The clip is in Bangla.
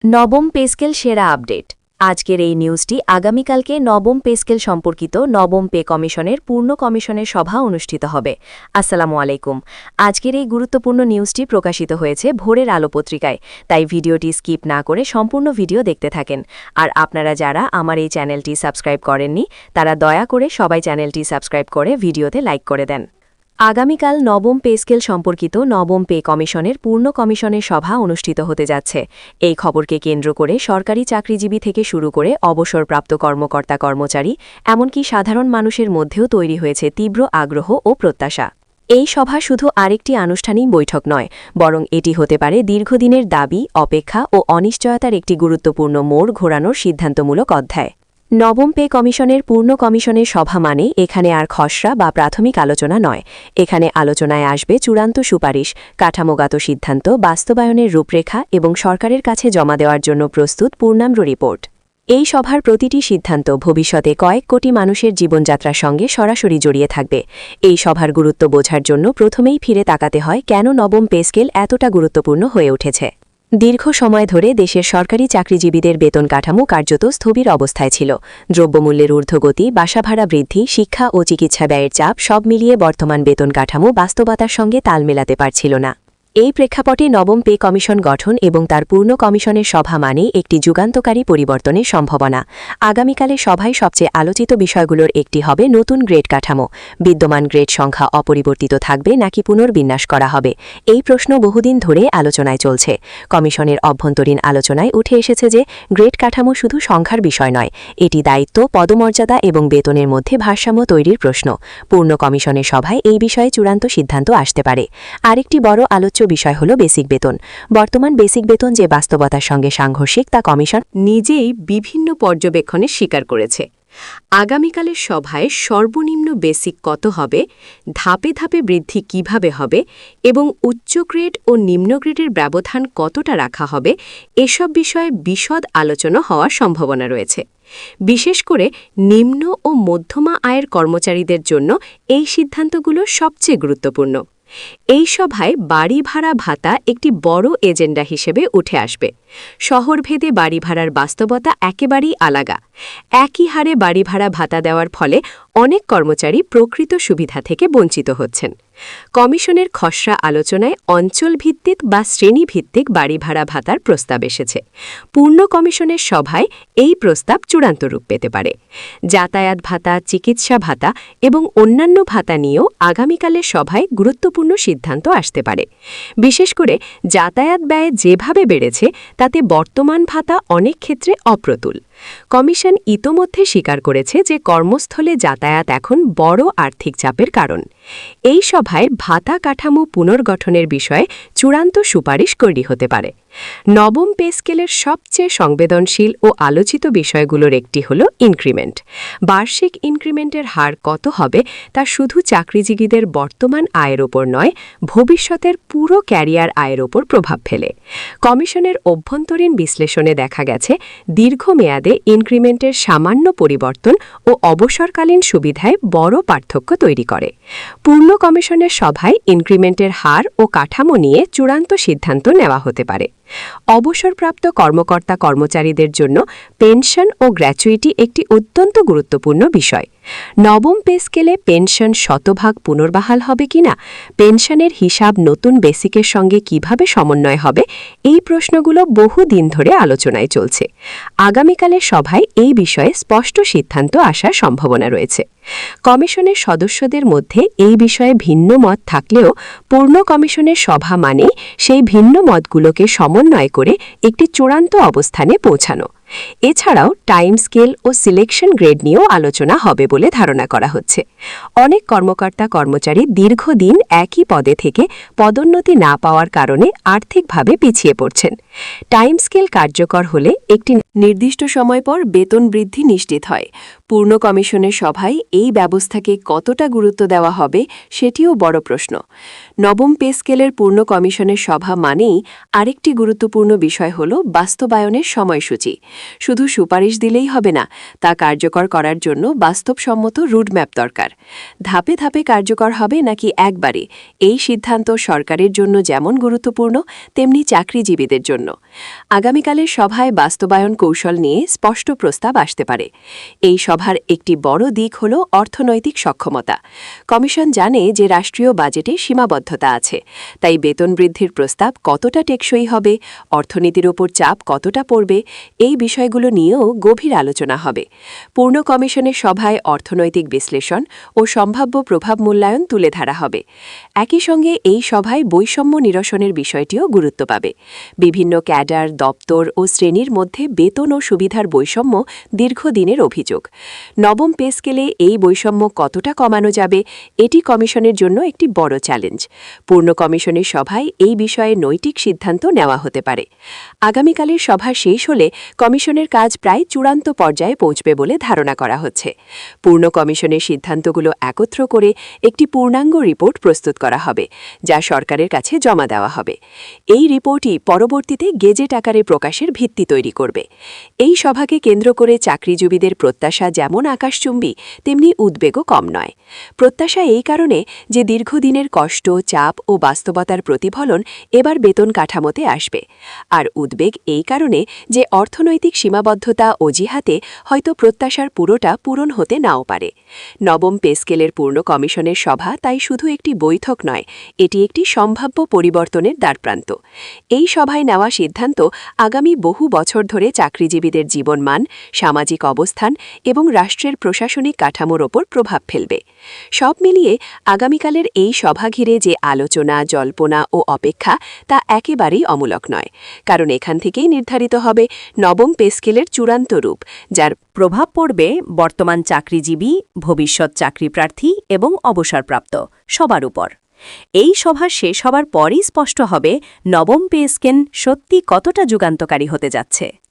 নবম পে স্কেল সেরা আপডেট। আজকের এই নিউজটি আগামীকালকে নবম পে স্কেল সম্পর্কিত নবম পে কমিশনের পূর্ণ কমিশনের সভা অনুষ্ঠিত হবে। আসসালামু আলাইকুম। আজকের এই গুরুত্বপূর্ণ নিউজটি প্রকাশিত হয়েছে ভোরের আলো পত্রিকায়, তাই ভিডিওটি স্কিপ না করে সম্পূর্ণ ভিডিও দেখতে থাকেন। আর আপনারা যারা আমার এই চ্যানেলটি সাবস্ক্রাইব করেননি তারা দয়া করে সবাই চ্যানেলটি সাবস্ক্রাইব করে ভিডিওতে লাইক করে দেন। আগামীকাল নবম পে স্কেল সম্পর্কিত নবম পে কমিশনের পূর্ণ কমিশনের সভা অনুষ্ঠিত হতে যাচ্ছে। এই খবরকে কেন্দ্র করে সরকারি চাকরিজীবী থেকে শুরু করে অবসরপ্রাপ্ত কর্মকর্তা কর্মচারী এমনকি সাধারণ মানুষের মধ্যেও তৈরি হয়েছে তীব্র আগ্রহ ও প্রত্যাশা। এই সভা শুধু আরেকটি আনুষ্ঠানিক বৈঠক নয়, বরং এটি হতে পারে দীর্ঘদিনের দাবি, অপেক্ষা ও অনিশ্চয়তার একটি গুরুত্বপূর্ণ মোড় ঘোরানোর সিদ্ধান্তমূলক অধ্যায়। নবম পে কমিশনের পূর্ণ কমিশনের সভা মানে এখানে আর খসড়া বা প্রাথমিক আলোচনা নয়। এখানে আলোচনায় আসবে চূড়ান্ত সুপারিশ, কাঠামোগত সিদ্ধান্ত, বাস্তবায়নের রূপরেখা এবং সরকারের কাছে জমা দেওয়ার জন্য প্রস্তুত পূর্ণাঙ্গ রিপোর্ট। এই সভার প্রতিটি সিদ্ধান্ত ভবিষ্যতে কয়েক কোটি মানুষের জীবনযাত্রার সঙ্গে সরাসরি জড়িয়ে থাকবে। এই সভার গুরুত্ব বোঝার জন্য প্রথমেই ফিরে তাকাতে হয় কেন নবম পে স্কেল এতটা গুরুত্বপূর্ণ হয়ে উঠেছে। দীর্ঘ সময় ধরে দেশের সরকারি চাকরিজীবীদের বেতন কাঠামো কার্যত স্থবির অবস্থায় ছিল। দ্রব্যমূল্যের ঊর্ধ্বগতি, বাসাভাড়া বৃদ্ধি, শিক্ষা ও চিকিৎসা ব্যয়ের চাপ সব মিলিয়ে বর্তমান বেতন কাঠামো বাস্তবতার সঙ্গে তাল মেলাতে পারছিল না। এই প্রেক্ষাপটে নবম পে কমিশন গঠন এবং তার পূর্ণ কমিশনের সভা মানে একটি যুগান্তকারী পরিবর্তনের সম্ভাবনা। আগামীকালের সভায় সবচেয়ে আলোচিত বিষয়গুলোর একটি হবে নতুন গ্রেড কাঠামো। বিদ্যমান গ্রেড সংখ্যা অপরিবর্তিত থাকবে নাকি পুনর্বিন্যাস করা হবে, এই প্রশ্ন বহুদিন ধরে আলোচনায় চলছে। কমিশনের অভ্যন্তরীণ আলোচনায় উঠে এসেছে যে গ্রেড কাঠামো শুধু সংখ্যার বিষয় নয়, এটি দায়িত্ব, পদমর্যাদা এবং বেতনের মধ্যে ভারসাম্য তৈরির প্রশ্ন। পূর্ণ কমিশনের সভায় এই বিষয়ে চূড়ান্ত সিদ্ধান্ত আসতে পারে। আরেকটি বড় আলোচ্য বিষয় হল বেসিক বেতন। বর্তমান বেসিক বেতন যে বাস্তবতার সঙ্গে সাংঘর্ষিক তা কমিশন নিজেই বিভিন্ন পর্যবেক্ষণে স্বীকার করেছে। আগামীকালের সভায় সর্বনিম্ন বেসিক কত হবে, ধাপে ধাপে বৃদ্ধি কিভাবে হবে এবং উচ্চ গ্রেড ও নিম্ন গ্রেডের ব্যবধান কতটা রাখা হবে, এসব বিষয়ে বিশদ আলোচনা হওয়ার সম্ভাবনা রয়েছে। বিশেষ করে নিম্ন ও মধ্যমা আয়ের কর্মচারীদের জন্য এই সিদ্ধান্তগুলো সবচেয়ে গুরুত্বপূর্ণ। এই সভায় বাড়ি ভাড়া ভাতা একটি বড় এজেন্ডা হিসেবে উঠে আসবে। শহরভেদে বাড়ি ভাড়ার বাস্তবতা একেবারেই আলাদা। একই হারে বাড়ি ভাড়া ভাতা দেওয়ার ফলে অনেক কর্মচারী প্রকৃত সুবিধা থেকে বঞ্চিত হচ্ছেন। কমিশনের খসড়া আলোচনায় অঞ্চলভিত্তিক বা শ্রেণীভিত্তিক বাড়ি ভাড়া ভাতার প্রস্তাব এসেছে। পূর্ণ কমিশনের সভায় এই প্রস্তাব চূড়ান্ত রূপ পেতে পারে। যাতায়াত ভাতা, চিকিৎসা ভাতা এবং অন্যান্য ভাতা নিয়েও আগামীকালের সভায় গুরুত্বপূর্ণ সিদ্ধান্ত আসতে পারে। বিশেষ করে যাতায়াত ব্যয় যেভাবে বেড়েছে তাতে বর্তমান ভাতা অনেক ক্ষেত্রে অপ্রতুল। কমিশন ইতোমধ্যে স্বীকার করেছে যে কর্মস্থলে যাতায়াত এখন বড় আর্থিক চাপের কারণ। এই সভায় ভাতা কাঠামো পুনর্গঠনের বিষয়ে চূড়ান্ত সুপারিশ তৈরি হতে পারে। নবম পে স্কেলের সবচেয়ে সংবেদনশীল ও আলোচিত বিষয়গুলোর একটি হল ইনক্রিমেন্ট। বার্ষিক ইনক্রিমেন্টের হার কত হবে তা শুধু চাকরিজীবীদের বর্তমান আয়ের ওপর নয়, ভবিষ্যতের পুরো ক্যারিয়ার আয়ের ওপর প্রভাব ফেলে। কমিশনের অভ্যন্তরীণ বিশ্লেষণে দেখা গেছে দীর্ঘমেয়াদে ইনক্রিমেন্টের সামান্য পরিবর্তন ও অবসরকালীন সুবিধায় বড় পার্থক্য তৈরি করে। পূর্ণ কমিশনের সভায় ইনক্রিমেন্টের হার ও কাঠামো নিয়ে চূড়ান্ত সিদ্ধান্ত নেওয়া হতে পারে। অবসরপ্রাপ্ত কর্মকর্তা কর্মচারীদের জন্য পেনশন ও গ্র্যাচুইটি একটি অত্যন্ত গুরুত্বপূর্ণ বিষয়। নবম পে স্কেলে পেনশন শতভাগ পুনর্বহাল হবে কিনা, পেনশনের হিসাব নতুন বেসিকের সঙ্গে কিভাবে সমন্বয় হবে, এই প্রশ্নগুলো বহুদিন ধরে আলোচনায় চলছে। আগামীকালের সভায় এই বিষয়ে স্পষ্ট সিদ্ধান্ত আসার সম্ভাবনা রয়েছে। কমিশনের সদস্যদের মধ্যে এই বিষয়ে ভিন্ন মত থাকলেও পূর্ণ কমিশনের সভা মানে সেই ভিন্ন মতগুলোকে সমন্বয় করে একটি চূড়ান্ত অবস্থানে পৌঁছানো। এছাড়াও টাইম স্কেল ও সিলেকশন গ্রেড নিয়েও আলোচনা হবে বলে ধারণা করা হচ্ছে। অনেক কর্মকর্তা কর্মচারী দীর্ঘদিন একই পদে থেকে পদোন্নতি না পাওয়ার কারণে আর্থিকভাবে পিছিয়ে পড়ছেন। টাইম স্কেল কার্যকর হলে একটি নির্দিষ্ট সময় পর বেতন বৃদ্ধি নিশ্চিত হয়। পূর্ণ কমিশনের সভায় এই ব্যবস্থাকে কতটা গুরুত্ব দেওয়া হবে সেটিও বড় প্রশ্ন। নবম পে স্কেলের পূর্ণ কমিশনের সভা মানেই আরেকটি গুরুত্বপূর্ণ বিষয় হল বাস্তবায়নের সময়সূচি। শুধু সুপারিশ দিলেই হবে না, তা কার্যকর করার জন্য বাস্তবসম্মত রুটম্যাপ দরকার। ধাপে ধাপে কার্যকর হবে নাকি একবারে, এই সিদ্ধান্ত সরকারের জন্য যেমন গুরুত্বপূর্ণ তেমনি চাকরিজীবীদের জন্য। আগামীকালের সভায় বাস্তবায়ন কৌশল নিয়ে স্পষ্ট প্রস্তাব আসতে পারে। এই সভার একটি বড় দিক হল অর্থনৈতিক সক্ষমতা। কমিশন জানে যে রাষ্ট্রীয় বাজেটে সীমাবদ্ধতা আছে, তাই বেতন বৃদ্ধির প্রস্তাব কতটা টেকসই হবে, অর্থনীতির ওপর চাপ কতটা পড়বে, এই বিষয়গুলো নিয়েও গভীর আলোচনা হবে। পূর্ণ কমিশনের সভায় অর্থনৈতিক বিশ্লেষণ ও সম্ভাব্য প্রভাব মূল্যায়ন তুলে ধরা হবে। একই সঙ্গে এই সভায় বৈষম্য নিরসনের বিষয়টিও গুরুত্ব পাবে। বিভিন্ন ক্যাডার, দপ্তর ও শ্রেণীর মধ্যে বেতন ও সুবিধার বৈষম্য দীর্ঘদিনের অভিযোগ। নবম পে স্কেলে এই বৈষম্য কতটা কমানো যাবে, এটি কমিশনের জন্য একটি বড় চ্যালেঞ্জ। পূর্ণ কমিশনের সভায় এই বিষয়ে নৈতিক সিদ্ধান্ত নেওয়া হতে পারে। আগামীকালের সভা শেষ হলে কমিশনের কাজ প্রায় চূড়ান্ত পর্যায়ে পৌঁছবে বলে ধারণা করা হচ্ছে। পূর্ণ কমিশনের সিদ্ধান্তগুলো একত্র করে একটি পূর্ণাঙ্গ রিপোর্ট প্রস্তুত করা হবে, যা সরকারের কাছে জমা দেওয়া হবে। এই রিপোর্টই পরবর্তীতে গেজেট আকারে প্রকাশের ভিত্তি তৈরি করবে। এই সভাকে কেন্দ্র করে চাকরিজীবীদের প্রত্যাশা যেমন আকাশচুম্বী, তেমনি উদ্বেগও কম নয়। প্রত্যাশা এই কারণে যে দীর্ঘদিনের কষ্ট, চাপ ও বাস্তবতার প্রতিফলন এবার বেতন কাঠামোতে আসবে। আর উদ্বেগ এই কারণে যে অর্থনৈতিক সীমাবদ্ধতা অজুহাতে হয়তো প্রত্যাশার পুরোটা পূরণ হতে নাও পারে। নবম পে স্কেলের পূর্ণ কমিশনের সভা তাই শুধু একটি বৈঠক নয়, এটি একটি সম্ভাব্য পরিবর্তনের দ্বারপ্রান্ত। এই সভায় নেওয়া সিদ্ধান্ত আগামী বহু বছর ধরে চাকরিজীবীদের জীবনমান, সামাজিক অবস্থান এবং রাষ্ট্রের প্রশাসনিক কাঠামোর ওপর প্রভাব ফেলবে। সব মিলিয়ে আগামীকালের এই সভা ঘিরে যে আলোচনা, জল্পনা ও অপেক্ষা, তা একেবারেই অমূলক নয়। কারণ এখান থেকেই নির্ধারিত হবে নবম পে স্কেলের চূড়ান্ত রূপ, যার প্রভাব পড়বে বর্তমান চাকরিজীবী, ভবিষ্যৎ চাকরিপ্রার্থী এবং অবসরপ্রাপ্ত সবার উপর। এই সভা শেষ হবার পরই স্পষ্ট হবে নবম পে স্কেল সত্যি কতটা যুগান্তকারী হতে যাচ্ছে।